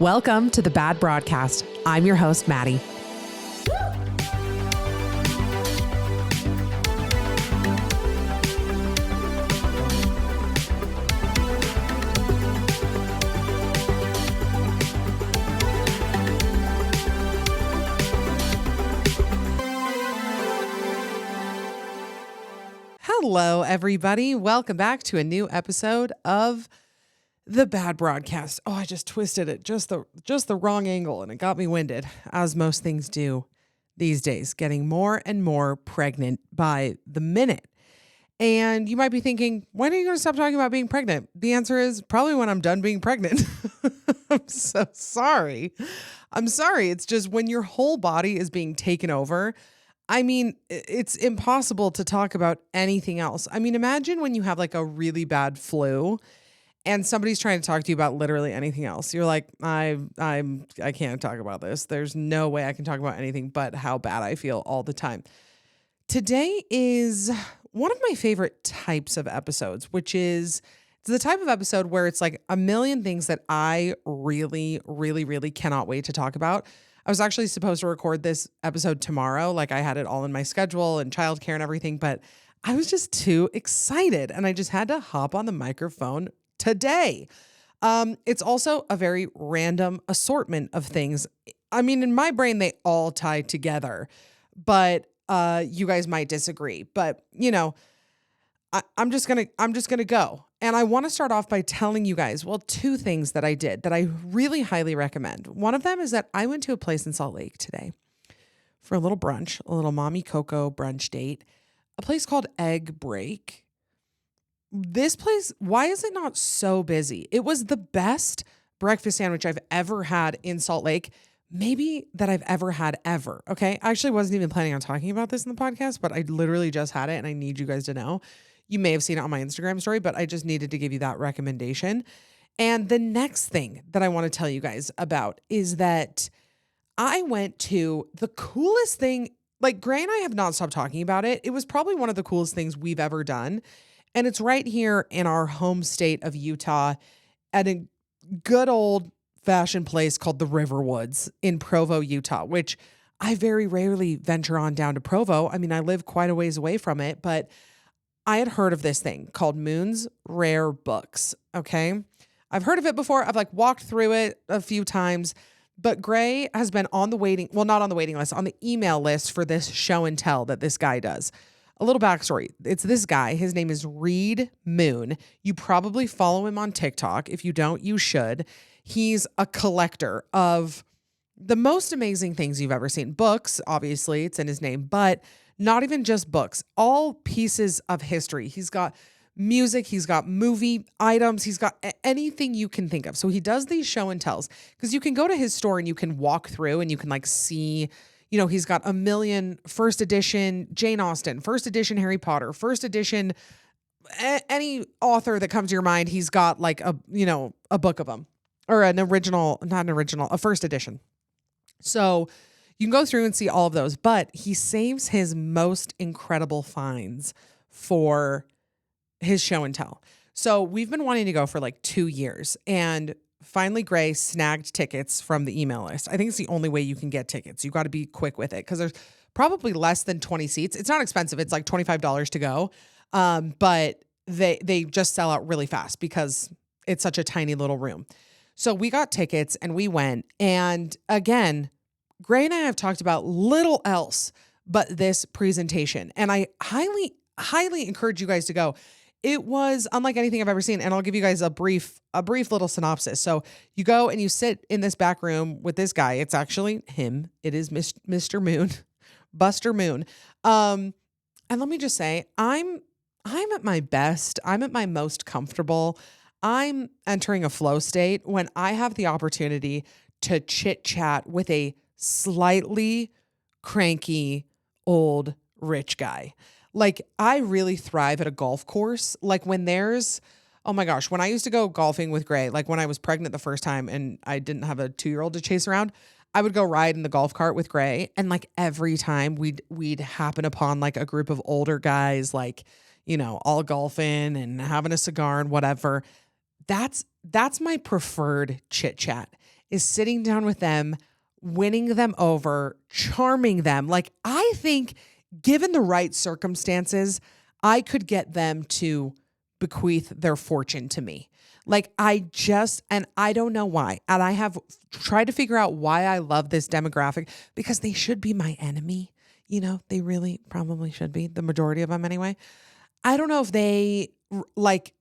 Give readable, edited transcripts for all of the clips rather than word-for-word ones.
Welcome to The Bad Broadcast. I'm your host, Maddie. Hello, everybody. Welcome back to a new episode of The Bad Broadcast. Oh, I just twisted it just the wrong angle and it got me winded, as most things do these days, getting more and more pregnant by the minute. And you might be thinking, when are you going to stop talking about being pregnant? The answer is probably when I'm done being pregnant. I'm so sorry. I'm sorry. It's just when your whole body is being taken over. I mean, it's impossible to talk about anything else. I mean, imagine when you have like a really bad flu and somebody's trying to talk to you about literally anything else. You're like, I can't talk about this. There's no way I can talk about anything but how bad I feel all the time. Today is one of my favorite types of episodes, which is it's the type of episode where it's like a million things that I really, really, really cannot wait to talk about. I was actually supposed to record this episode tomorrow. Like I had it all in my schedule and childcare and everything, but I was just too excited and I just had to hop on the microphone today. It's also a very random assortment of things. I mean, in my brain, they all tie together, but you guys might disagree. But you know, I'm just gonna go. And I want to start off by telling you guys, well, two things that I did that I really highly recommend. One of them is that I went to a place in Salt Lake today for a little brunch, a little Mommy Coco brunch date, a place called Egg Break. This place, why is it not so busy? It was the best breakfast sandwich I've ever had in Salt Lake, maybe that I've ever had ever. Okay. I actually wasn't even planning on talking about this in the podcast, but I literally just had it and I need you guys to know. You may have seen it on my Instagram story, but I just needed to give you that recommendation. And the next thing that I want to tell you guys about is that I went to the coolest thing. Like Gray and I have not stopped talking about it. It was probably one of the coolest things we've ever done. And it's right here in our home state of Utah at a good old fashioned place called the Riverwoods in Provo, Utah, which I very rarely venture on down to Provo. I mean, I live quite a ways away from it, but I had heard of this thing called Moon's Rare Books. Okay. I've heard of it before. I've like walked through it a few times, but Gray has been on the not on the waiting list, on the email list for this show and tell that this guy does. A little backstory. It's this guy. His name is Reed Moon. You probably follow him on TikTok. If you don't, you should. He's a collector of the most amazing things you've ever seen. Books, obviously, it's in his name, but not even just books, all pieces of history. He's got music, he's got movie items, he's got anything you can think of. So he does these show and tells because you can go to his store and you can walk through and you can like see, you know, he's got a million first edition Jane Austen, first edition Harry Potter, first edition any author that comes to your mind. He's got like a book of them or a first edition. So you can go through and see all of those, but he saves his most incredible finds for his show and tell. So we've been wanting to go for like 2 years and finally Gray snagged tickets from the email list. I think it's the only way you can get tickets. You got to be quick with it because there's probably less than 20 seats. It's not expensive. It's like $25 to go. But they just sell out really fast because it's such a tiny little room. So we got tickets and we went. And again, Gray and I have talked about little else but this presentation. And I highly, highly encourage you guys to go. It was unlike anything I've ever seen. And I'll give you guys a brief little synopsis. So you go and you sit in this back room with this guy. It's actually him. It is Mr. Moon, Buster Moon. And let me just say, I'm at my best. I'm at my most comfortable. I'm entering a flow state when I have the opportunity to chit chat with a slightly cranky old rich guy. Like I really thrive at a golf course. Like when there's, oh my gosh, when I used to go golfing with Gray, like when I was pregnant the first time and I didn't have a 2-year-old to chase around, I would go ride in the golf cart with Gray. And like every time we'd happen upon like a group of older guys, like, you know, all golfing and having a cigar and whatever. That's my preferred chit chat. is sitting down with them, winning them over, charming them. Like, I think given the right circumstances, I could get them to bequeath their fortune to me. Like, and I don't know why. And I have tried to figure out why I love this demographic, because they should be my enemy. They really probably should be, the majority of them anyway. I don't know if they like,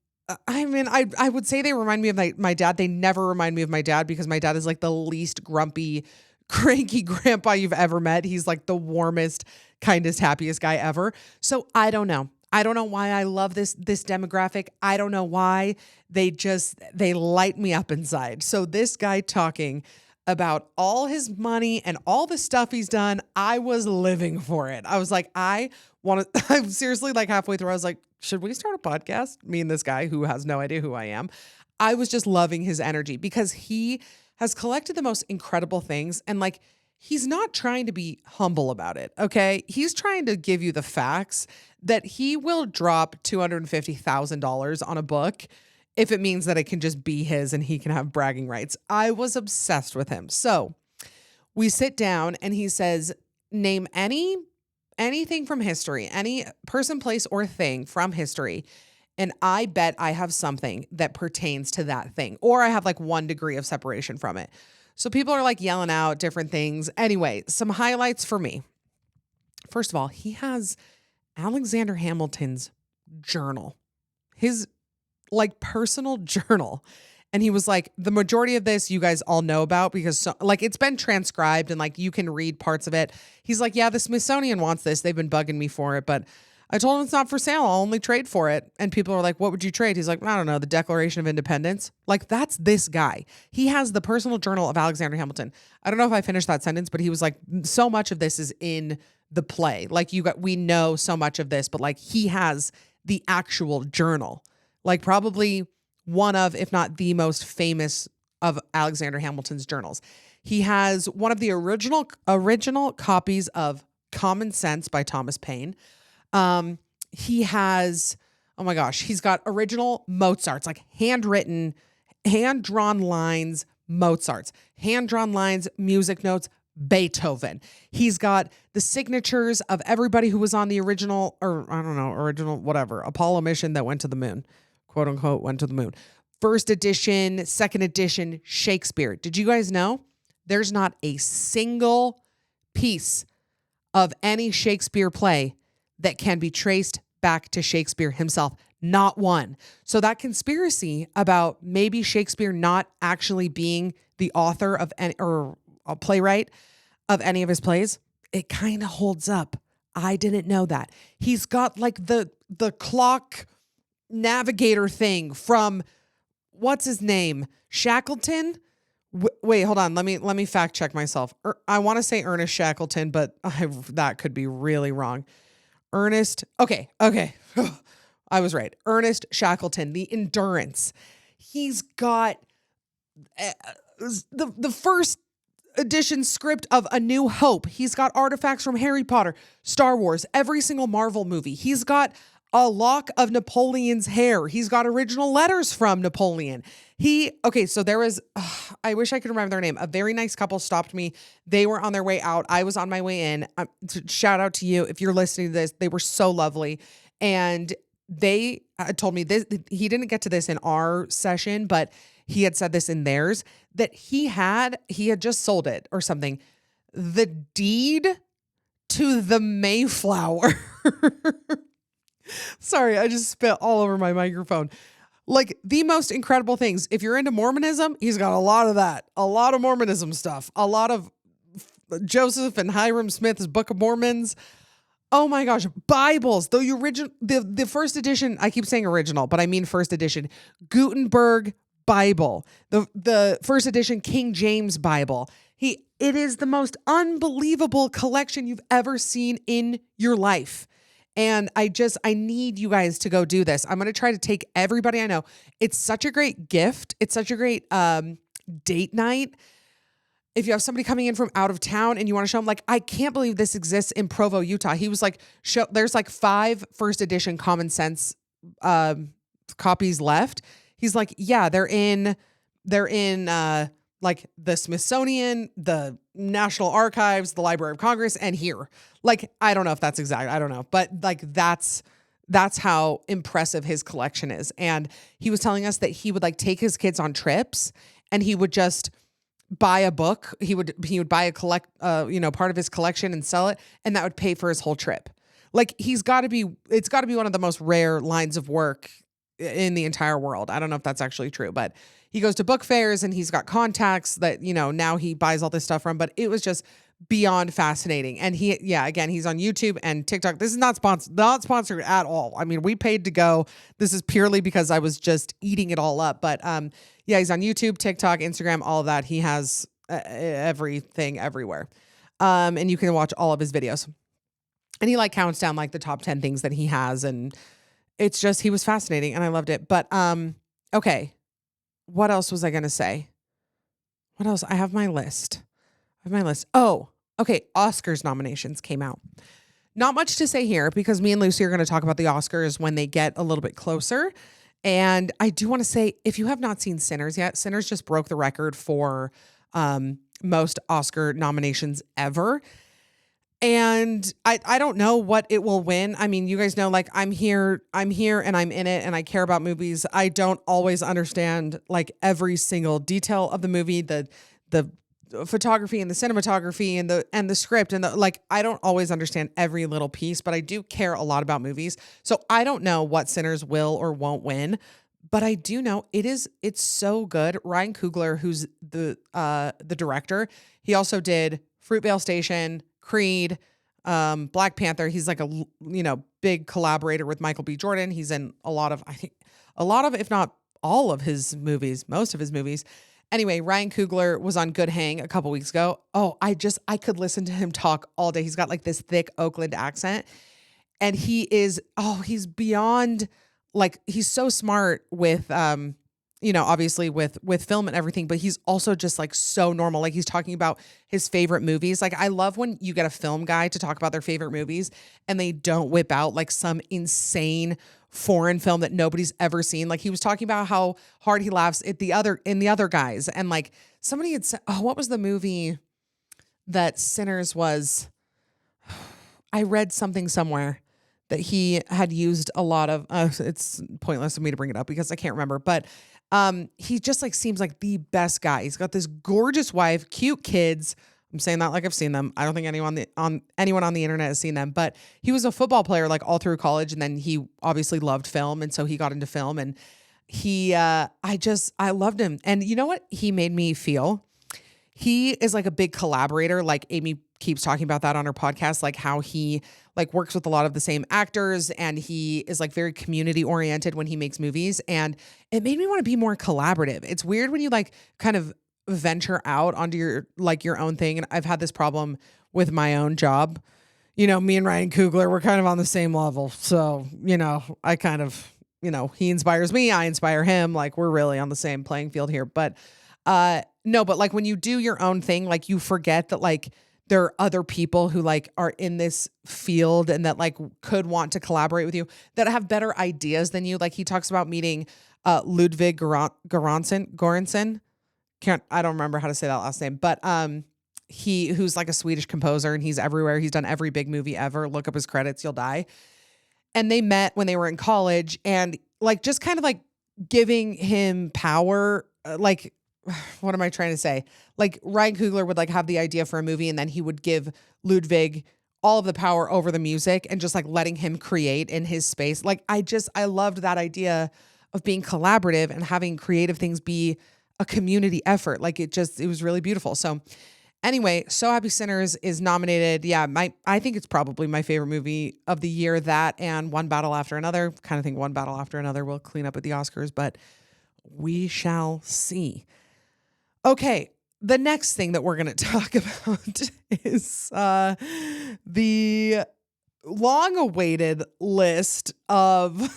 I would say they remind me of my dad. They never remind me of my dad, because my dad is like the least grumpy, cranky grandpa you've ever met. He's like the warmest, kindest, happiest guy ever. So I don't know. I don't know why I love this demographic. I don't know why they light me up inside. So this guy talking about all his money and all the stuff he's done, I was living for it. I was like, I'm seriously, like, halfway through, I was like, should we start a podcast? Me and this guy who has no idea who I am. I was just loving his energy, because he has collected the most incredible things. And like, he's not trying to be humble about it. Okay. He's trying to give you the facts that he will drop $250,000 on a book if it means that it can just be his and he can have bragging rights. I was obsessed with him. So we sit down and he says, name anything from history, any person, place, or thing from history. And I bet I have something that pertains to that thing, or I have like 1 degree of separation from it. So people are like yelling out different things. Anyway, some highlights for me. First of all, he has Alexander Hamilton's journal, his like personal journal. And he was like, the majority of this you guys all know about, because it's been transcribed and like you can read parts of it. He's like, yeah, the Smithsonian wants this. They've been bugging me for it, but I told him it's not for sale. I'll only trade for it. And people are like, what would you trade? He's like, I don't know, the Declaration of Independence. Like, that's this guy. He has the personal journal of Alexander Hamilton. I don't know if I finished that sentence, but he was like, so much of this is in the play. Like, we know so much of this, but like, he has the actual journal, like probably one of, if not the most famous of Alexander Hamilton's journals. He has one of the original copies of Common Sense by Thomas Paine. He has, oh my gosh, he's got original Mozart's, like hand-drawn lines, Mozart's, hand-drawn lines, music notes, Beethoven. He's got the signatures of everybody who was on the original, whatever, Apollo mission that went to the moon, quote unquote, went to the moon. First edition, second edition, Shakespeare. Did you guys know there's not a single piece of any Shakespeare play that can be traced back to Shakespeare himself? Not one. So that conspiracy about maybe Shakespeare not actually being the author of any, or a playwright of any of his plays, it kind of holds up. I didn't know that. He's got like the clock navigator thing from, what's his name? Shackleton? Wait, hold on. Let me fact check myself. I want to say Ernest Shackleton, but that could be really wrong. Ernest. Okay. I was right. Ernest Shackleton, the Endurance. He's got the first edition script of A New Hope. He's got artifacts from Harry Potter, Star Wars, every single Marvel movie. He's got a lock of Napoleon's hair. He's got original letters from Napoleon. So there was, I wish I could remember their name. A very nice couple stopped me. They were on their way out. I was on my way in. Shout out to you if you're listening to this. They were so lovely. And they told me this. He didn't get to this in our session, but he had said this in theirs, that he had just sold it or something. The deed to the Mayflower. Sorry, I just spit all over my microphone. Like, the most incredible things. If you're into Mormonism, he's got a lot of that. A lot of Mormonism stuff. A lot of Joseph and Hiram Smith's Book of Mormons. Oh my gosh. Bibles. The first edition, I keep saying original, but I mean first edition. Gutenberg Bible. The first edition King James Bible. It is the most unbelievable collection you've ever seen in your life. And I need you guys to go do this. I'm going to try to take everybody I know. It's such a great gift. It's such a great date night. If you have somebody coming in from out of town and you want to show them, like, I can't believe this exists in Provo, Utah. He was like, there's like 5 first edition Common Sense copies left. He's like, yeah, they're in like the Smithsonian, the National Archives, the Library of Congress, and here. Like, I don't know if that's exact. I don't know. But like that's how impressive his collection is. And he was telling us that he would like take his kids on trips and he would just buy a book. He would buy a part of his collection and sell it, and that would pay for his whole trip. Like it's got to be one of the most rare lines of work in the entire world. I don't know if that's actually true, but he goes to book fairs and he's got contacts that, now he buys all this stuff from, but it was just beyond fascinating. And again, he's on YouTube and TikTok. This is not sponsored at all. I mean, we paid to go. This is purely because I was just eating it all up. But he's on YouTube, TikTok, Instagram, all of that. He has everything everywhere. And you can watch all of his videos. And he like counts down like the top 10 things that he has. And it's just, he was fascinating and I loved it. But, okay. What else was I going to say? What else? I have my list. Oh, okay. Oscars nominations came out. Not much to say here because me and Lucy are going to talk about the Oscars when they get a little bit closer. And I do want to say, if you have not seen Sinners yet, Sinners just broke the record for, most Oscar nominations ever. And I don't know what it will win. I mean, you guys know, like I'm here and I'm in it and I care about movies. I don't always understand like every single detail of the movie, the photography and the cinematography and the script and I don't always understand every little piece, but I do care a lot about movies. So I don't know what Sinners will or won't win, but I do know it's so good. Ryan Coogler, who's the director, he also did Fruitvale Station, Creed, Black Panther. He's like a big collaborator with Michael B. Jordan. He's in a lot of, if not all of his movies, most of his movies. Anyway, Ryan Coogler was on Good Hang a couple weeks ago. Oh, I could listen to him talk all day. He's got like this thick Oakland accent and he's beyond, like, he's so smart with, obviously with film and everything, but he's also just like so normal. Like he's talking about his favorite movies. Like I love when you get a film guy to talk about their favorite movies and they don't whip out like some insane foreign film that nobody's ever seen. Like he was talking about how hard he laughs at the other guys. And like somebody had said, oh, what was the movie that Sinners was? I read something somewhere that he had used a lot of, it's pointless for me to bring it up because I can't remember, but he just like seems like the best guy. He's got this gorgeous wife, cute kids. I'm saying that like I've seen them. I don't think anyone on the internet has seen them, but he was a football player like all through college. And then he obviously loved film. And so he got into film and I loved him. And you know what he made me feel? He is like a big collaborator. Like Amy keeps talking about that on her podcast, like how he like works with a lot of the same actors and he is like very community oriented when he makes movies. And it made me want to be more collaborative. It's weird when you like kind of venture out onto your own thing. And I've had this problem with my own job. Me and Ryan Coogler, we're kind of on the same level. So, I kind of, he inspires me, I inspire him. Like we're really on the same playing field here. But no, but like when you do your own thing, like you forget that like there are other people who like are in this field and that like could want to collaborate with you that have better ideas than you. Like he talks about meeting Ludwig Göransson. I don't remember how to say that last name, but who's like a Swedish composer and he's everywhere. He's done every big movie ever. Look up his credits, you'll die. And they met when they were in college and like just kind of like giving him power, like what am I trying to say? Like Ryan Coogler would like have the idea for a movie and then he would give Ludwig all of the power over the music and just like letting him create in his space. Like I loved that idea of being collaborative and having creative things be a community effort. Like it was really beautiful. So anyway, So Happy Sinners is nominated. Yeah, I think it's probably my favorite movie of the year, that and One Battle After Another. Kind of think One Battle After Another will clean up at the Oscars, but we shall see. Okay, the next thing that we're going to talk about is the long-awaited list of...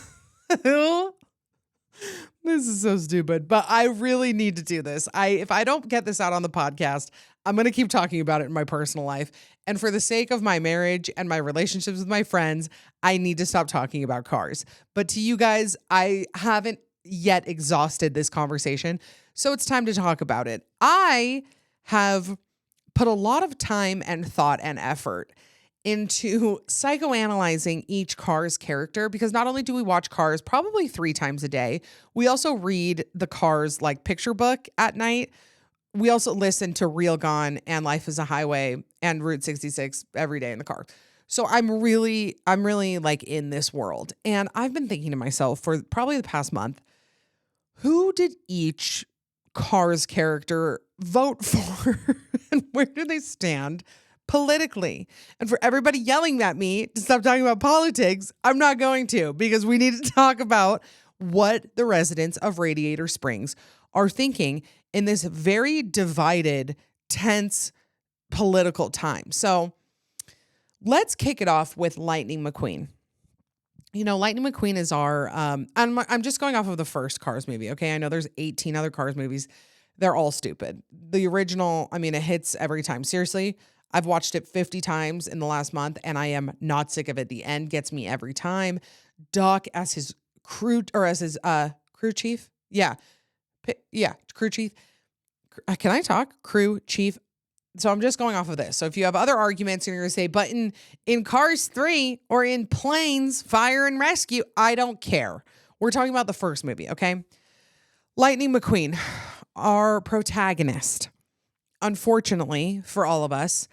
This is so stupid, but I really need to do this. If I don't get this out on the podcast, I'm going to keep talking about it in my personal life. And for the sake of my marriage and my relationships with my friends, I need to stop talking about cars. But to you guys, I haven't yet exhausted this conversation. So it's time to talk about it. I have put a lot of time and thought and effort into psychoanalyzing each Cars character, because not only do we watch Cars probably 3 times a day, we also read the Cars like picture book at night. We also listen to Real Gone and Life is a Highway and Route 66 every day in the car. So I'm really like in this world. And I've been thinking to myself for probably the past month, who did each Cars character vote for and where do they stand politically? And for everybody yelling at me to stop talking about politics, I'm not going to, because we need to talk about what the residents of Radiator Springs are thinking in this very divided, tense political time. So let's kick it off with Lightning McQueen. You know, Lightning McQueen is our, I'm just going off of the first Cars movie, okay? I know there's 18 other Cars movies. They're all stupid. The original, I mean, it hits every time. Seriously, I've watched it 50 times in the last month, and I am not sick of it. The end gets me every time. Doc as his crew, or as his crew chief. Yeah. Crew chief. Can I talk? Crew chief. So I'm just going off of this. So if you have other arguments and you're going to say, but in Cars 3 or in Planes, Fire and Rescue, I don't care. We're talking about the first movie, okay? Lightning McQueen, our protagonist. Unfortunately for all of us,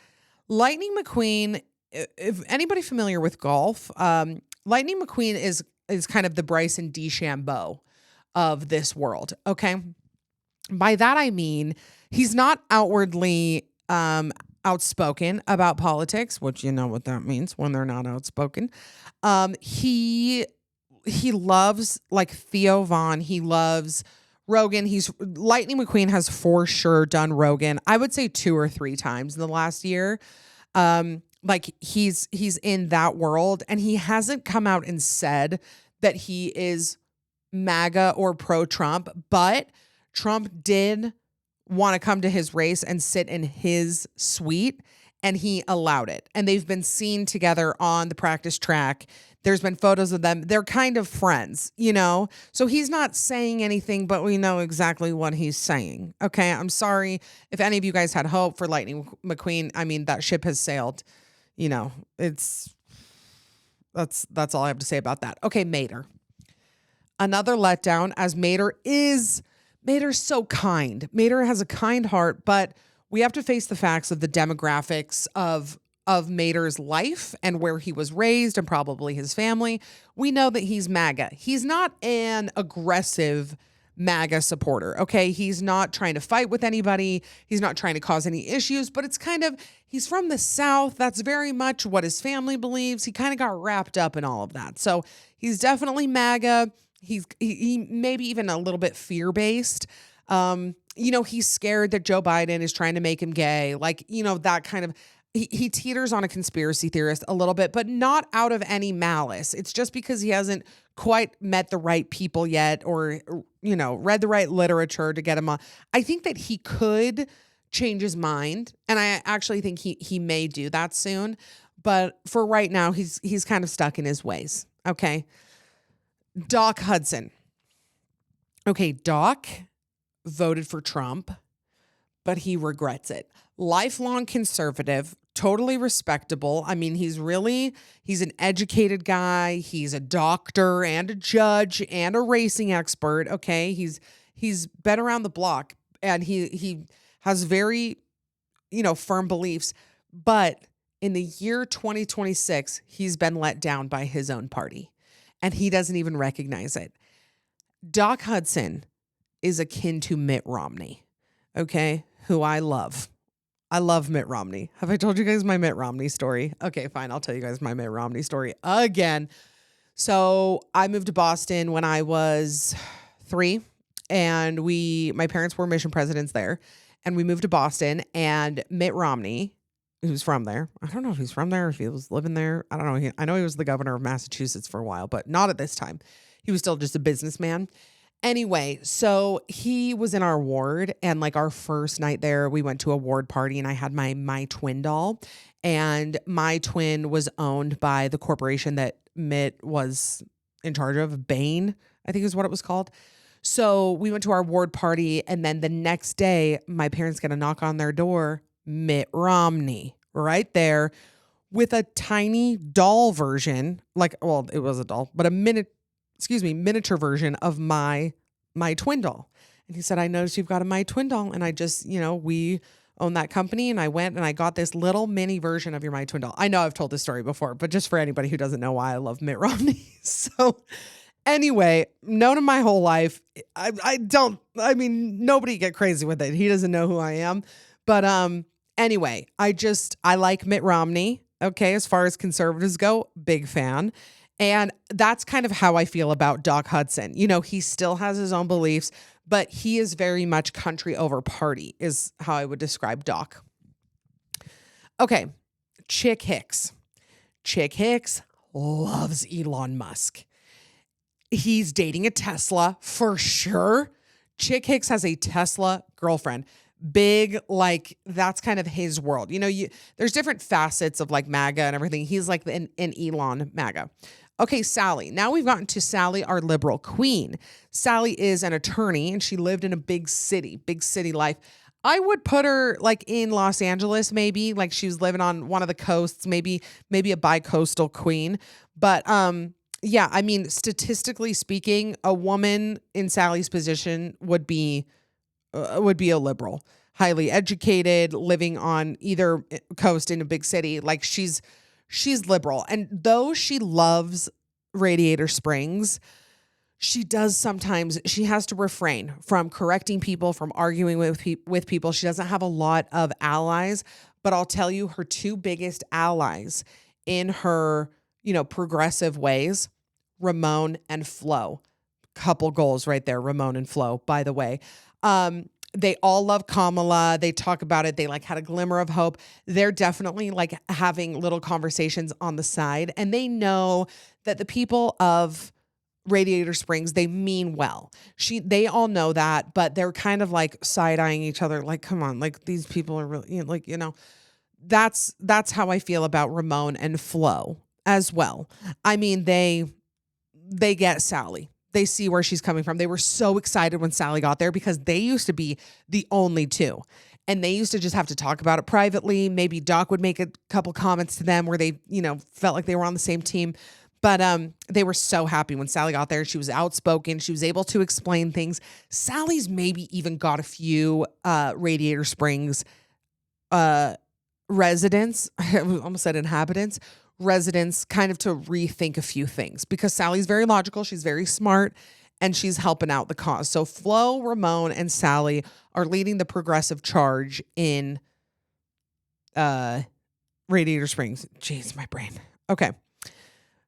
Lightning McQueen, if anybody familiar with golf, Lightning McQueen is kind of the Bryson DeChambeau of this world, okay? By that I mean he's not outwardly outspoken about politics, which you know what that means when they're not outspoken. He loves like Theo Vaughn. He loves Rogan. Lightning McQueen has for sure done Rogan. I would say 2 or 3 times in the last year. Like he's in that world, and he hasn't come out and said that he is MAGA or pro-Trump, but Trump did want to come to his race and sit in his suite, and he allowed it. And they've been seen together on the practice track. There's been photos of them. They're kind of friends, you know? So he's not saying anything, but we know exactly what he's saying. Okay, I'm sorry if any of you guys had hope for Lightning McQueen. I mean, that ship has sailed. You know, that's all I have to say about that. Okay, Mater. Another letdown, as Mater's so kind. Mater has a kind heart, but we have to face the facts of the demographics of Mater's life and where he was raised and probably his family. We know that he's MAGA. He's not an aggressive MAGA supporter, okay? He's not trying to fight with anybody. He's not trying to cause any issues, but it's kind of, he's from the South. That's very much what his family believes. He kind of got wrapped up in all of that. So he's definitely MAGA. He maybe even a little bit fear-based. You know, he's scared that Joe Biden is trying to make him gay. Like, you know, that kind of, he teeters on a conspiracy theorist a little bit, but not out of any malice. It's just because he hasn't quite met the right people yet, or, you know, read the right literature to get him on. I think that he could change his mind, and I actually think he may do that soon. But for right now, he's kind of stuck in his ways. Okay. Doc Hudson. Okay, Doc voted for Trump, but he regrets it. Lifelong conservative, totally respectable. I mean, he's an educated guy. He's a doctor and a judge and a racing expert. Okay, he's been around the block, and he has very, you know, firm beliefs. But in the year 2026, he's been let down by his own party, and he doesn't even recognize it. Doc Hudson is akin to Mitt Romney, okay, who I love. I love Mitt Romney. Have I told you guys my Mitt Romney story? Okay, fine. I'll tell you guys my Mitt Romney story again. So I moved to Boston when I was 3, and my parents were mission presidents there, and we moved to Boston, and Mitt Romney, who's from there, I don't know if he's from there, if he was living there. I don't know. I know he was the governor of Massachusetts for a while, but not at this time. He was still just a businessman. Anyway, so he was in our ward, and like our first night there, we went to a ward party, and I had my twin doll, and my twin was owned by the corporation that Mitt was in charge of, Bain, I think is what it was called. So we went to our ward party, and then the next day, my parents get a knock on their door. Mitt Romney, right there, with a tiny doll version, like, well, it was a doll, but a miniature version of my twin doll. And he said, I noticed you've got a my twin doll, and I just, we own that company, and I went and I got this little mini version of your my twin doll. I know I've told this story before, but just for anybody who doesn't know why I love Mitt Romney. So anyway, known him my whole life. Nobody get crazy with it. He doesn't know who I am. But anyway, I like Mitt Romney. Okay, as far as conservatives go, big fan. And that's kind of how I feel about Doc Hudson. He still has his own beliefs, but he is very much country over party, is how I would describe Doc. Okay, Chick Hicks. Chick Hicks loves Elon Musk. He's dating a Tesla for sure. Chick Hicks has a Tesla girlfriend. Big, like, that's kind of his world. There's different facets of like MAGA and everything. He's like an Elon MAGA. Okay, Sally. Now we've gotten to Sally, our liberal queen. Sally is an attorney, and she lived in a big city life. I would put her like in Los Angeles, maybe, like she was living on one of the coasts, maybe a bi-coastal queen. But yeah, I mean, statistically speaking, a woman in Sally's position would be a liberal, highly educated, living on either coast in a big city. Like she's liberal. And though she loves Radiator Springs, she has to refrain from correcting people, from arguing with people. She doesn't have a lot of allies, but I'll tell you, her two biggest allies in her, progressive ways, Ramon and Flo. Couple goals right there, Ramon and Flo, by the way. They all love Kamala. They talk about it. They like had a glimmer of hope. They're definitely like having little conversations on the side. And they know that the people of Radiator Springs, they mean well. They all know that, but they're kind of like side-eyeing each other. Like, come on, like these people are really, that's how I feel about Ramon and Flo as well. I mean, they get Sally. They see where she's coming from. They were so excited when Sally got there because they used to be the only two. And they used to just have to talk about it privately. Maybe Doc would make a couple comments to them where they, felt like they were on the same team. But they were so happy when Sally got there. She was outspoken. She was able to explain things. Sally's maybe even got a few Radiator Springs residents, I almost said inhabitants, residents kind of to rethink a few things because Sally's very logical. She's very smart and she's helping out the cause. So Flo, Ramon, and Sally are leading the progressive charge in Radiator Springs. Jeez, my brain. Okay.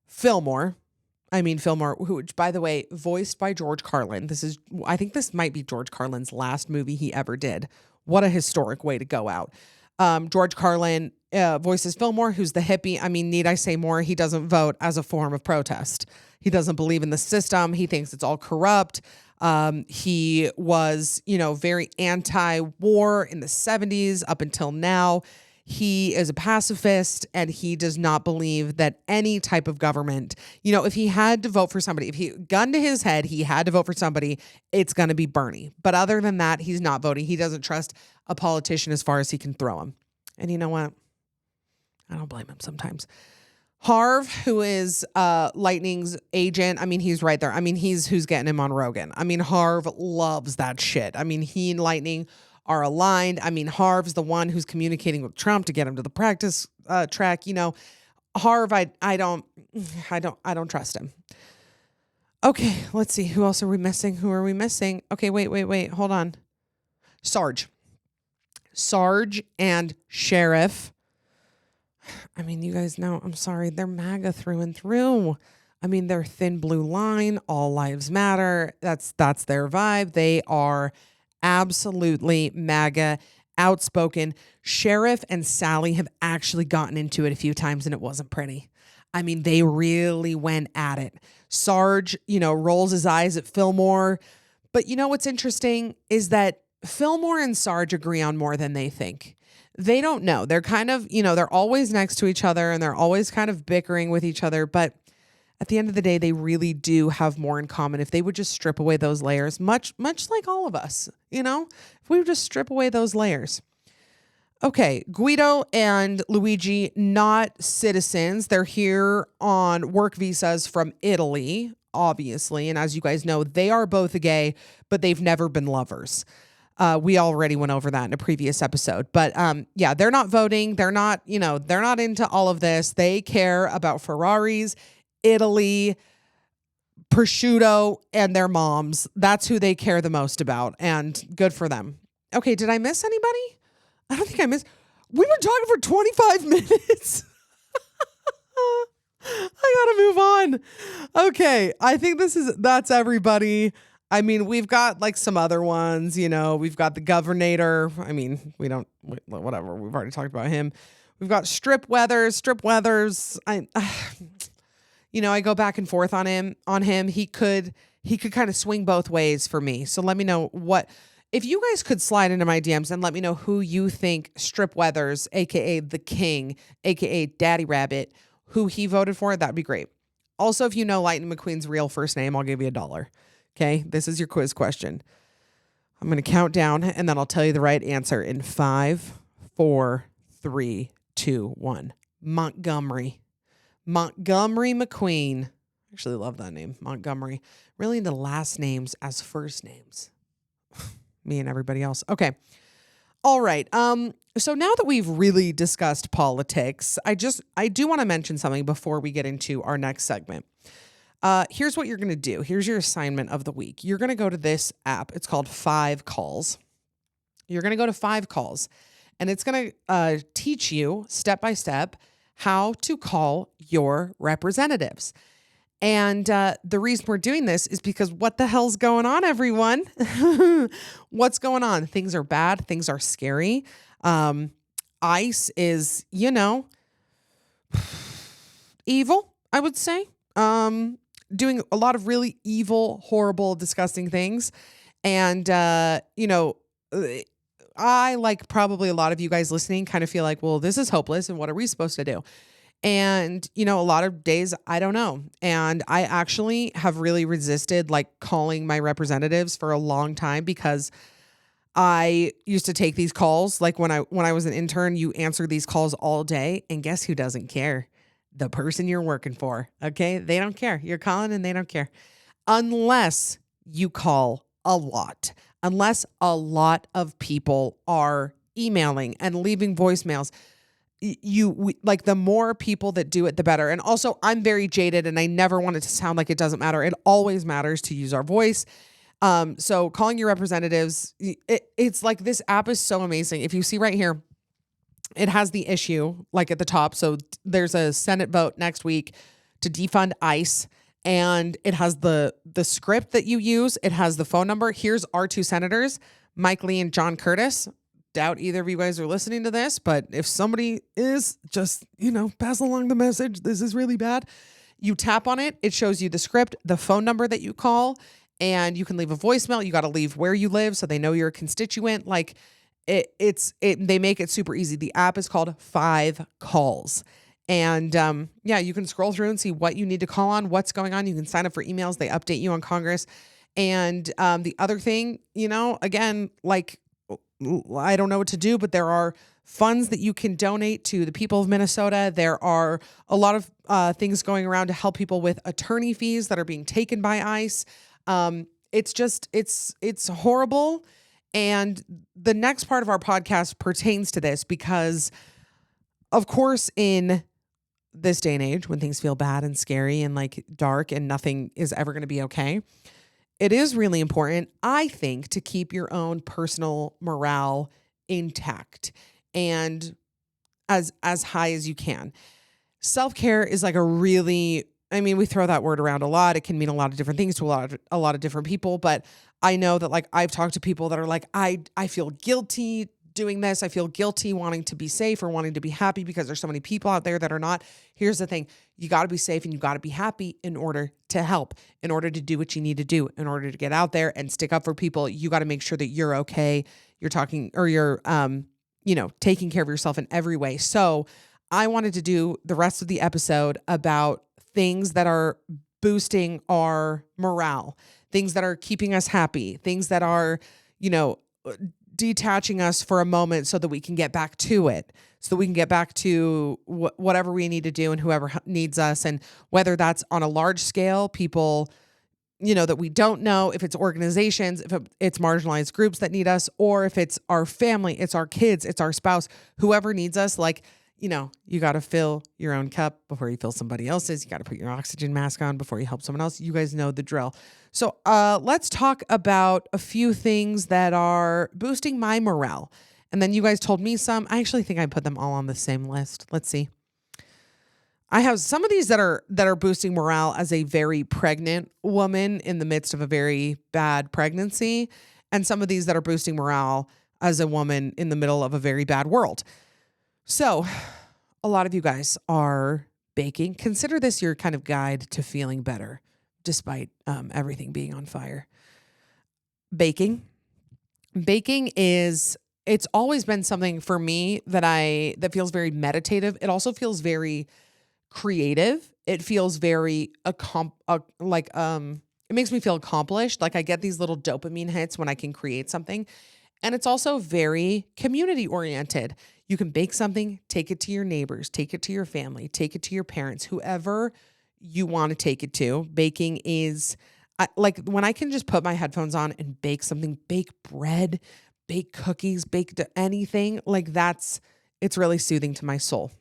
Fillmore, who, by the way, voiced by George Carlin. I think this might be George Carlin's last movie he ever did. What a historic way to go out. George Carlin voices Fillmore, who's the hippie. I mean, need I say more? He doesn't vote as a form of protest. He doesn't believe in the system. He thinks it's all corrupt. He was, very anti-war in the 70s up until now. He is a pacifist and he does not believe that any type of government, if he had to vote for somebody, if he gun to his head, he had to vote for somebody, it's going to be Bernie. But other than that, he's not voting. He doesn't trust a politician as far as he can throw him. And you know what? I don't blame him sometimes. Harv, who is Lightning's agent, I mean, he's right there. I mean, he's who's getting him on Rogan. I mean, Harv loves that shit. I mean, he and Lightning are aligned. I mean, Harv's the one who's communicating with Trump to get him to the practice track. Harv, I don't trust him. Okay, let's see. Who else are we missing? Who are we missing? Okay, wait. Hold on. Sarge and Sheriff. I mean, you guys know, I'm sorry, they're MAGA through and through. I mean, they're thin blue line, all lives matter. That's their vibe. They are absolutely MAGA, outspoken. Sheriff and Sally have actually gotten into it a few times and it wasn't pretty. I mean, they really went at it. Sarge, rolls his eyes at Fillmore. But what's interesting is that Fillmore and Sarge agree on more than they think. They don't know. They're kind of, they're always next to each other and they're always kind of bickering with each other. But at the end of the day, they really do have more in common. If they would just strip away those layers, much like all of us, if we would just strip away those layers. Okay, Guido and Luigi, not citizens. They're here on work visas from Italy, obviously. And as you guys know, they are both gay, but they've never been lovers. We already went over that in a previous episode. But yeah, they're not voting. They're not, they're not into all of this. They care about Ferraris, Italy, prosciutto, and their moms. That's who they care the most about. And good for them. Okay, did I miss anybody? I don't think I missed. We were talking for 25 minutes. I gotta move on. Okay, I think that's everybody. I mean, we've got like some other ones, we've got the governor. I mean, whatever. We've already talked about him. We've got Strip Weathers. I go back and forth on him. He could kind of swing both ways for me. So let me know if you guys could slide into my DMs and let me know who you think Strip Weathers, aka the King, aka Daddy Rabbit, who he voted for, that'd be great. Also, if you know Lightning McQueen's real first name, I'll give you $1. Okay, this is your quiz question. I'm going to count down and then I'll tell you the right answer in 5, 4, 3, 2, 1. Montgomery McQueen. Actually love that name, Montgomery. Really into last names as first names. Me and everybody else. Okay. All right. So now that we've really discussed politics, I do want to mention something before we get into our next segment. Here's what you're going to do. Here's your assignment of the week. You're going to go to this app. It's called 5Calls. You're going to go to 5Calls, and it's going to teach you step by step how to call your representatives. And the reason we're doing this is because what the hell's going on, everyone? What's going on? Things are bad. Things are scary. ICE is, evil, I would say. Doing a lot of really evil, horrible, disgusting things. And, I, like probably a lot of you guys listening, kind of feel like, well, this is hopeless. And what are we supposed to do? And, a lot of days I don't know. And I actually have really resisted like calling my representatives for a long time because I used to take these calls. Like when I was an intern, you answer these calls all day. And guess who doesn't care? The person you're working for. Okay. They don't care. You're calling and they don't care. Unless you call a lot. Unless a lot of people are emailing and leaving voicemails. Like the more people that do it, the better. And also I'm very jaded and I never want it to sound like it doesn't matter. It always matters to use our voice. So calling your representatives, it's like this app is so amazing. If you see right here, it has the issue like at the top. So there's a Senate vote next week to defund ICE, and it has the script that you use. It has the phone number. Here's our two senators, Mike Lee and John Curtis. Doubt either of you guys are listening to this, but if somebody is, just, pass along the message. This is really bad. You tap on it. It shows you the script, the phone number that you call, and you can leave a voicemail. You got to leave where you live so they know you're a constituent. Like they make it super easy. The app is called 5Calls. And you can scroll through and see what you need to call on, what's going on. You can sign up for emails. They update you on Congress. And the other thing, again, like, I don't know what to do, but there are funds that you can donate to the people of Minnesota. There are a lot of things going around to help people with attorney fees that are being taken by ICE. It's horrible. And the next part of our podcast pertains to this because, of course, in this day and age when things feel bad and scary and like dark and nothing is ever going to be okay, it is really important, I think, to keep your own personal morale intact and as high as you can. Self-care is like we throw that word around a lot. It can mean a lot of different things to a lot of different people, but I know that like I've talked to people that are like, I feel guilty doing this. I feel guilty wanting to be safe or wanting to be happy because there's so many people out there that are not. Here's the thing. You got to be safe and you got to be happy in order to help, in order to do what you need to do, in order to get out there and stick up for people. You got to make sure that you're okay. You're taking care of yourself in every way. So I wanted to do the rest of the episode about things that are boosting our morale, things that are keeping us happy, things that are, you know, detaching us for a moment so that we can get back to it, so that we can get back to whatever we need to do and whoever needs us. And whether that's on a large scale, people, you know, that we don't know, if it's organizations, if it's marginalized groups that need us, or if it's our family, it's our kids, it's our spouse, whoever needs us. Like, you know, you got to fill your own cup before you fill somebody else's. You got to put your oxygen mask on before you help someone else. You guys know the drill. So let's talk about a few things that are boosting my morale. And then you guys told me some. I actually think I put them all on the same list. Let's see. I have some of these that are boosting morale as a very pregnant woman in the midst of a very bad pregnancy, and some of these that are boosting morale as a woman in the middle of a very bad world. So, a lot of you guys are baking. Consider this your kind of guide to feeling better despite everything being on fire. Baking is, it's always been something for me that feels very meditative. It also feels very creative. It feels very it makes me feel accomplished. Like I get these little dopamine hits when I can create something. And it's also very community oriented. You can bake something, take it to your neighbors, take it to your family, take it to your parents, whoever you want to take it to. Baking is like when I can just put my headphones on and bake something, bake bread, bake cookies, bake anything, like it's really soothing to my soul.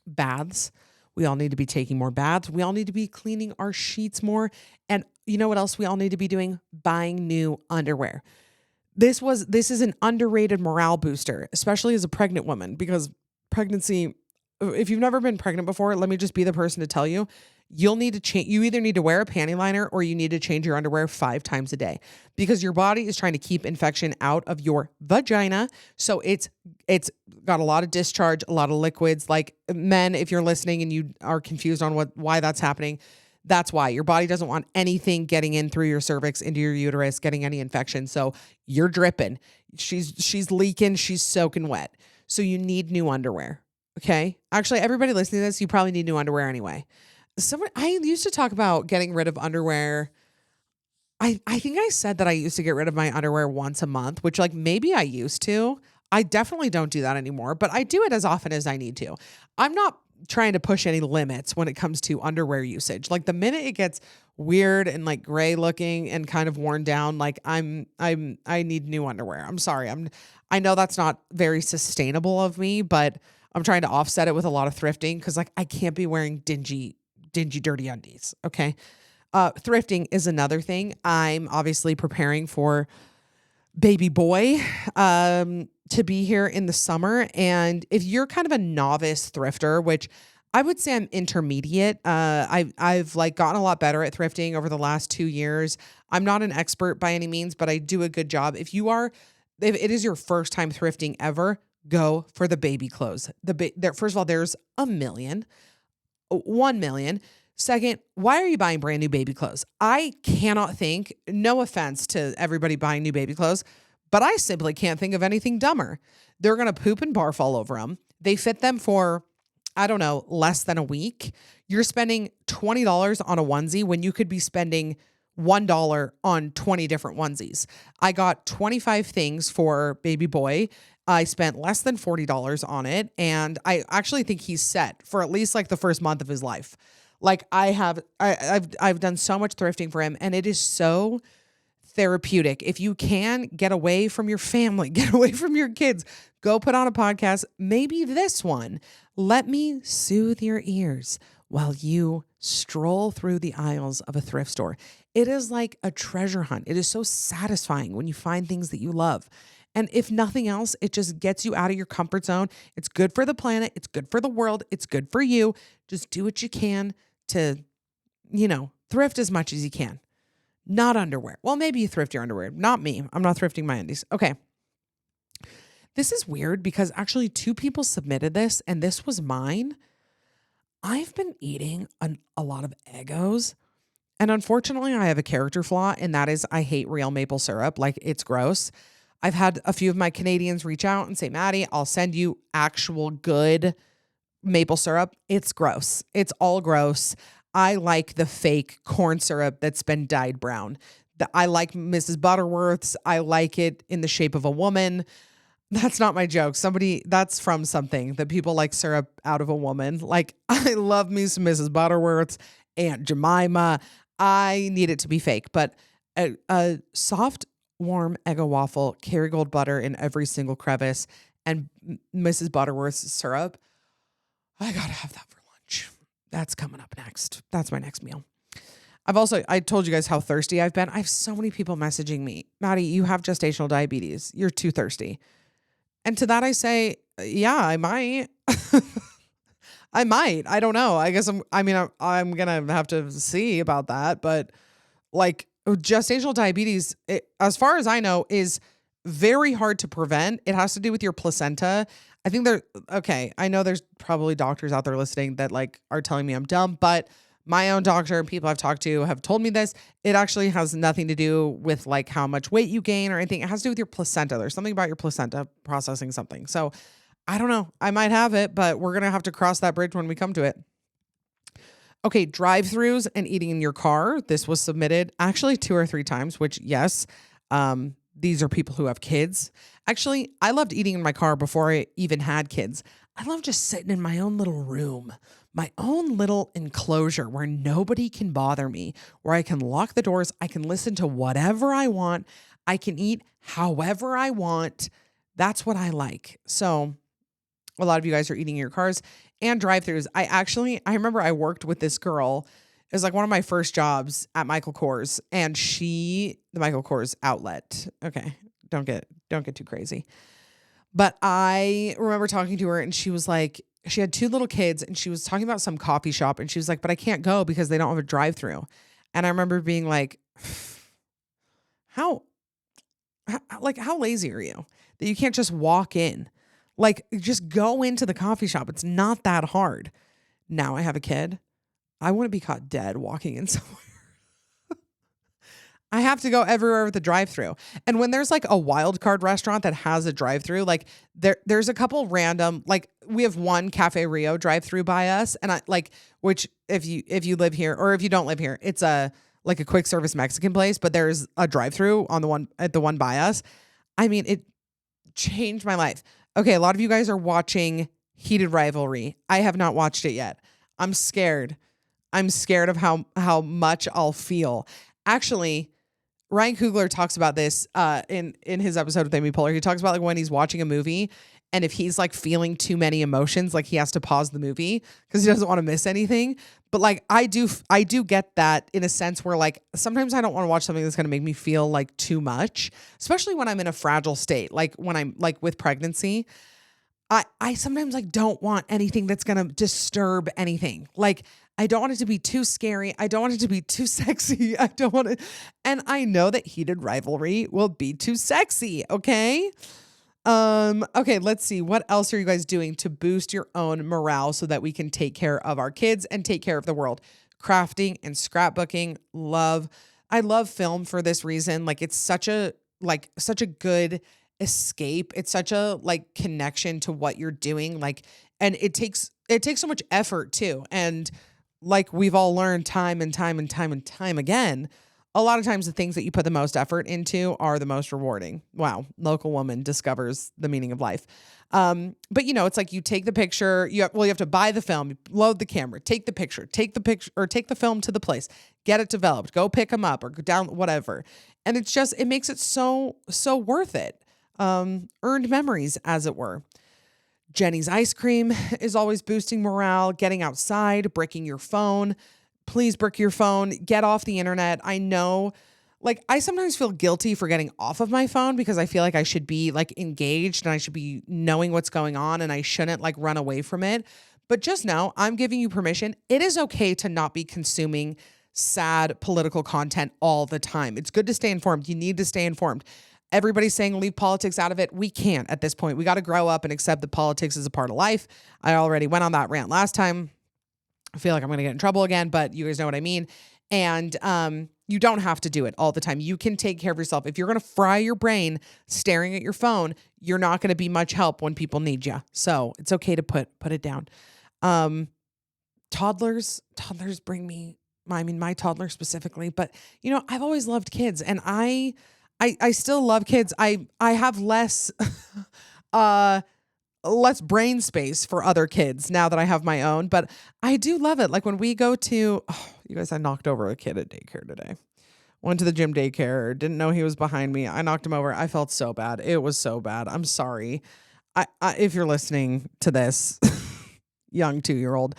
Baths. We all need to be taking more baths. We all need to be cleaning our sheets more. And you know what else we all need to be doing? Buying new underwear. This is an underrated morale booster, especially as a pregnant woman, because pregnancy, if you've never been pregnant before, let me just be the person to tell you, you'll need to change. You either need to wear a panty liner or you need to change your underwear 5 times a day because your body is trying to keep infection out of your vagina. So it's got a lot of discharge, a lot of liquids. Like men, if you're listening and you are confused on why that's happening, that's why your body doesn't want anything getting in through your cervix into your uterus, getting any infection. So you're dripping. She's leaking. She's soaking wet. So you need new underwear. Okay. Actually, everybody listening to this, you probably need new underwear anyway. I used to talk about getting rid of underwear. I think I said that I used to get rid of my underwear once a month, which like maybe I used to. I definitely don't do that anymore, but I do it as often as I need to. I'm not trying to push any limits when it comes to underwear usage. Like the minute it gets weird and like gray looking and kind of worn down, like I need new underwear. I'm sorry. I know that's not very sustainable of me, but I'm trying to offset it with a lot of thrifting because like I can't be wearing dingy, dirty undies. Okay. Thrifting is another thing. I'm obviously preparing for baby boy to be here in the summer. And if you're kind of a novice thrifter, which I would say I'm intermediate, I've like gotten a lot better at thrifting over the last 2 years. I'm not an expert by any means, but I do a good job. If it is your first time thrifting ever, go for the baby clothes. First of all, there's 1 million. Second, why are you buying brand new baby clothes? I cannot think, no offense to everybody buying new baby clothes, but I simply can't think of anything dumber. They're going to poop and barf all over them. They fit them for, I don't know, less than a week. You're spending $20 on a onesie when you could be spending $1 on 20 different onesies. I got 25 things for baby boy. I spent less than $40 on it. And I actually think he's set for at least like the first month of his life. Like I've done so much thrifting for him and it is so therapeutic. If you can get away from your family, get away from your kids, go put on a podcast, maybe this one. Let me soothe your ears while you stroll through the aisles of a thrift store. It is like a treasure hunt. It is so satisfying when you find things that you love. And if nothing else, it just gets you out of your comfort zone. It's good for the planet. It's good for the world. It's good for you. Just do what you can to, thrift as much as you can. Not underwear. Well, maybe you thrift your underwear. Not me. I'm not thrifting my undies. Okay. This is weird because actually 2 people submitted this and this was mine. I've been eating a lot of Eggos. And unfortunately, I have a character flaw, and that is I hate real maple syrup. Like, it's gross. I've had a few of my Canadians reach out and say, Maddie, I'll send you actual good maple syrup. It's gross. It's all gross. I like the fake corn syrup that's been dyed brown. I like Mrs. Butterworth's. I like it in the shape of a woman. That's not my joke. That's from something that people like syrup out of a woman. Like, I love me some Mrs. Butterworth's, Aunt Jemima. I need it to be fake, but a soft, warm Eggo waffle, Kerrygold butter in every single crevice, and Mrs. Butterworth's syrup. I gotta have that for lunch. That's coming up next. That's my next meal. I told you guys how thirsty I've been. I have so many people messaging me, Maddie, you have gestational diabetes. You're too thirsty. And to that I say, yeah, I might. I might. I don't know. I guess I'm going to have to see about that. But like, gestational diabetes, as far as I know, is very hard to prevent. It has to do with your placenta. I think I know there's probably doctors out there listening that like are telling me I'm dumb, but my own doctor and people I've talked to have told me this. It actually has nothing to do with like how much weight you gain or anything. It has to do with your placenta. There's something about your placenta processing something. So I don't know. I might have it, but we're going to have to cross that bridge when we come to it. Okay, drive-throughs and eating in your car. This was submitted actually 2 or 3 times, which yes, these are people who have kids. Actually, I loved eating in my car before I even had kids. I love just sitting in my own little room, my own little enclosure where nobody can bother me, where I can lock the doors. I can listen to whatever I want. I can eat however I want. That's what I like. So a lot of you guys are eating in your cars and drive-thrus. I remember I worked with this girl. It was like one of my first jobs at Michael Kors, and the Michael Kors outlet. Okay, don't get too crazy. But I remember talking to her, and she was like, she had 2 little kids, and she was talking about some coffee shop, and she was like, but I can't go because they don't have a drive-thru. And I remember being like, how lazy are you that you can't just walk in? Like, just go into the coffee shop. It's not that hard. Now I have a kid. I wouldn't be caught dead walking in somewhere. I have to go everywhere with a drive-thru. And when there's like a wild card restaurant that has a drive-thru, like there's a couple random, like we have one Cafe Rio drive-thru by us. And which if you live here or if you don't live here, it's like a quick service Mexican place, but there's a drive-thru at the one by us. I mean, it changed my life. Okay. A lot of you guys are watching Heated Rivalry. I have not watched it yet. I'm scared. I'm scared of how much I'll feel. Actually, Ryan Coogler talks about this in his episode with Amy Poehler. He talks about like when he's watching a movie and if he's like feeling too many emotions, like he has to pause the movie because he doesn't want to miss anything. But like I do get that in a sense where like sometimes I don't want to watch something that's going to make me feel like too much, especially when I'm in a fragile state, like when I'm like with pregnancy. I sometimes like don't want anything that's going to disturb anything. Like I don't want it to be too scary. I don't want it to be too sexy. I don't want it. And I know that Heated Rivalry will be too sexy. Okay. Okay. Let's see. What else are you guys doing to boost your own morale so that we can take care of our kids and take care of the world? Crafting and scrapbooking. I love film for this reason. Like it's such a good escape. It's such a like connection to what you're doing. Like, and it takes so much effort too. And like we've all learned time and time again, a lot of times the things that you put the most effort into are the most rewarding. Wow. Local woman discovers the meaning of life. But it's like you take the picture, you have to buy the film, load the camera, take the picture, or take the film to the place, get it developed, go pick them up or go down, whatever. And it makes it so worth it. Earned memories, as it were. Jenny's ice cream is always boosting morale, getting outside, bricking your phone. Please brick your phone, get off the internet. I know, like, I sometimes feel guilty for getting off of my phone because I feel like I should be like engaged and I should be knowing what's going on and I shouldn't like run away from it. But just know I'm giving you permission. It is okay to not be consuming sad political content all the time. It's good to stay informed. You need to stay informed. Everybody's saying leave politics out of it. We can't at this point. We got to grow up and accept that politics is a part of life. I already went on that rant last time. I feel like I'm going to get in trouble again, but you guys know what I mean. And you don't have to do it all the time. You can take care of yourself. If you're going to fry your brain staring at your phone, you're not going to be much help when people need you. So it's okay to put it down. Um, toddlers bring me, my toddler specifically, but I've always loved kids, and I still love kids. I have uh less brain space for other kids now that I have my own, but I do love it. Like when we go to, oh, you guys, I knocked over a kid at daycare today. Went to the gym daycare, didn't know he was behind me. I knocked him over. I felt so bad. It was so bad. I'm sorry. If you're listening to this, young 2-year-old,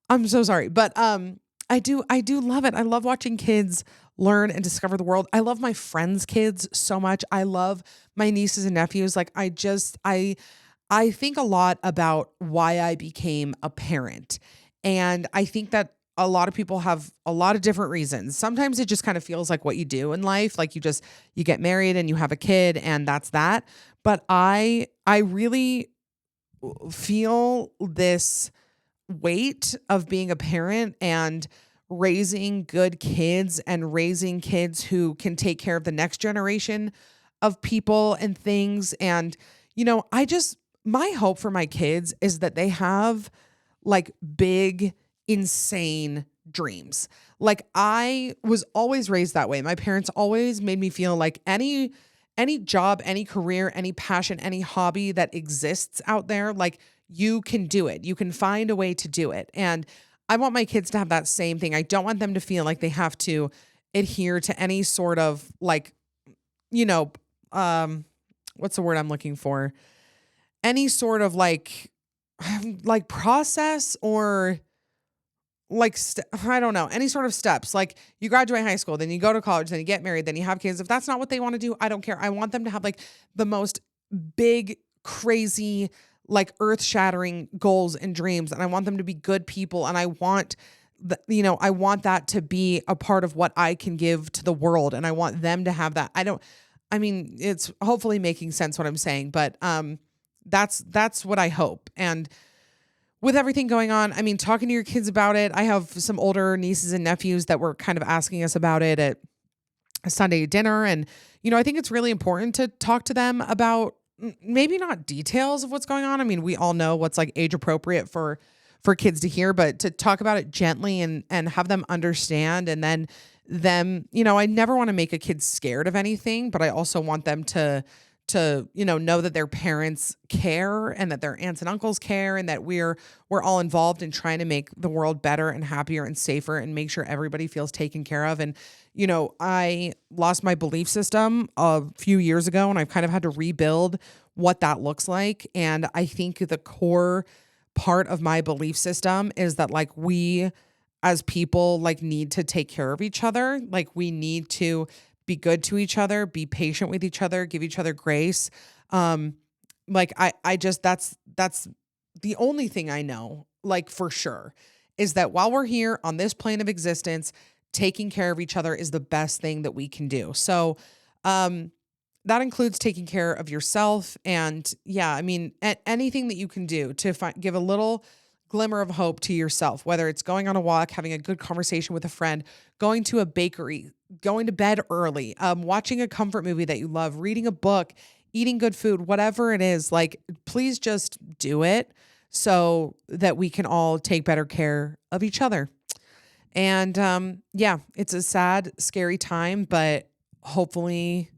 I'm so sorry. But I do love it. I love watching kids learn and discover the world. I love my friends' kids so much. I love my nieces and nephews. Like I think a lot about why I became a parent. And I think that a lot of people have a lot of different reasons. Sometimes it just kind of feels like what you do in life. Like you get married and you have a kid and that's that. But I really feel this weight of being a parent and raising good kids and raising kids who can take care of the next generation of people and things. And, I just, my hope for my kids is that they have like big, insane dreams. Like I was always raised that way. My parents always made me feel like any job, any career, any passion, any hobby that exists out there, like you can do it. You can find a way to do it. And I want my kids to have that same thing. I don't want them to feel like they have to adhere to any sort of like, you know, what's the word I'm looking for? Any sort of like process or I don't know, any sort of steps. Like you graduate high school, then you go to college, then you get married, then you have kids. If that's not what they want to do, I don't care. I want them to have like the most big, crazy, like earth-shattering goals and dreams, and I want them to be good people, and I want I want that to be a part of what I can give to the world, and I want them to have that. It's hopefully making sense what I'm saying, but that's what I hope. And with everything going on, talking to your kids about it. I have some older nieces and nephews that were kind of asking us about it at a Sunday dinner. And, I think it's really important to talk to them about maybe not details of what's going on. We all know what's like age appropriate for kids to hear, but to talk about it gently and have them understand. And then I never want to make a kid scared of anything, but I also want them to know that their parents care and that their aunts and uncles care and that we're all involved in trying to make the world better and happier and safer and make sure everybody feels taken care of. And, I lost my belief system a few years ago and I've kind of had to rebuild what that looks like. And I think the core part of my belief system is that like we as people like need to take care of each other. Like we need to be good to each other, be patient with each other, give each other grace. I just, that's the only thing I know, like for sure, is that while we're here on this plane of existence, taking care of each other is the best thing that we can do. So, that includes taking care of yourself. And yeah, anything that you can do to give a little glimmer of hope to yourself, whether it's going on a walk, having a good conversation with a friend, going to a bakery, going to bed early, watching a comfort movie that you love, reading a book, eating good food, whatever it is, like, please just do it so that we can all take better care of each other. And yeah, it's a sad, scary time, but hopefully,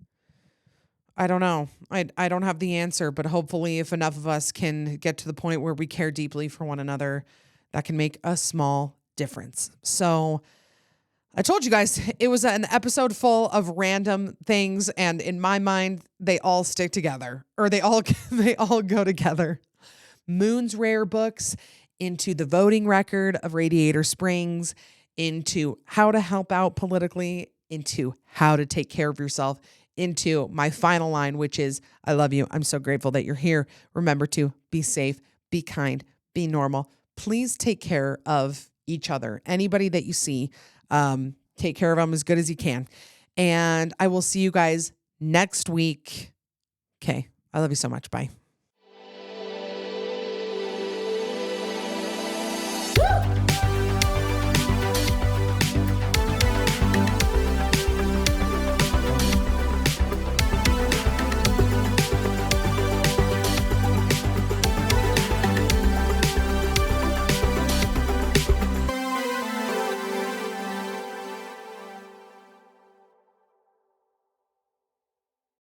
I don't know. I don't have the answer, but hopefully if enough of us can get to the point where we care deeply for one another, that can make a small difference. So I told you guys it was an episode full of random things, and in my mind, they all stick together, or they all they all go together. Moon's Rare Books, into the voting record of Radiator Springs, into how to help out politically, into how to take care of yourself, into my final line, which is, I love you. I'm so grateful that you're here. Remember to be safe, be kind, be normal. Please take care of each other. Anybody that you see, take care of them as good as you can. And I will see you guys next week. Okay. I love you so much. Bye.